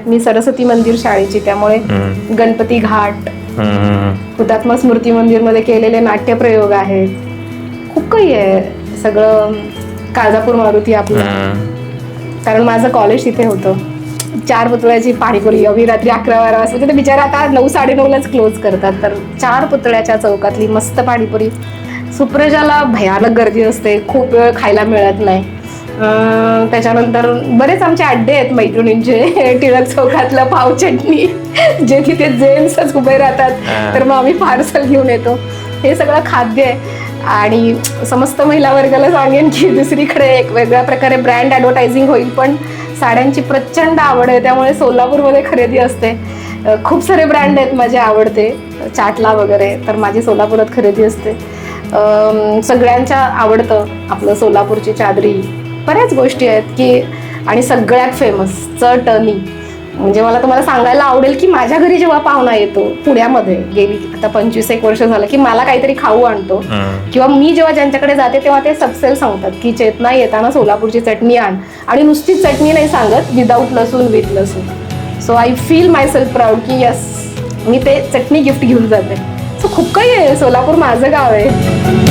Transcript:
मी सरस्वती मंदिर शाळेची, त्यामुळे गणपती घाट, हुतात्मा स्मृती मंदिर मध्ये केलेले नाट्यप्रयोग आहेत, खूप काही आहे. सगळं काळजापूर मारुती आपलं, कारण माझं कॉलेज तिथे होतं. 4 पुतळ्याची पाणीपुरी अवघी रात्री 11-12 वाजता, ते बिचारा आता 9-9:30लाच क्लोज करतात. तर 4 पुतळ्याच्या चौकातली मस्त पाणीपुरी. सुप्रजाला भयानक गर्दी असते, खूप वेळ खायला मिळत नाही. त्याच्यानंतर बरेच आमचे अड्डे आहेत मैत्रिणींचे. टिळक चौकातलं पाव चटणी, जे तिथे जेंट्सच उभे राहतात, तर मग आम्ही पार्सल घेऊन येतो. हे सगळं खाद्य आहे. आणि समस्त महिला वर्गाला सांगेन की दुसरीकडे एक वेगळ्या प्रकारे ब्रँड ॲडव्हर्टायझिंग होईल, पण साड्यांची प्रचंड आवड आहे, त्यामुळे सोलापूरमध्ये खरेदी असते. खूप सारे ब्रँड आहेत माझे आवडते, चाटला वगैरे, तर माझी सोलापुरात खरेदी असते. सगळ्यांच्या आवडतं आपलं सोलापूरची चादरी, बऱ्याच गोष्टी आहेत की. आणि सगळ्यात फेमस चटणी. म्हणजे मला तुम्हाला सांगायला आवडेल की माझ्या घरी जेव्हा पाहुणा येतो पुण्यामध्ये, गेली आता 25-1 वर्ष झालं, की मला काहीतरी खाऊ आणतो, किंवा मी जेव्हा ज्यांच्याकडे जाते तेव्हा ते सबसेल सांगतात की चेतना येताना सोलापूरची चटणी आण. आणि नुसतीच चटणी नाही सांगत, विदाऊट लसूण, विथ लसूण. So I feel my self proud की यस, मी ते चटणी गिफ्ट घेऊन जाते. सो खूप काही आहे, सोलापूर माझं गाव आहे.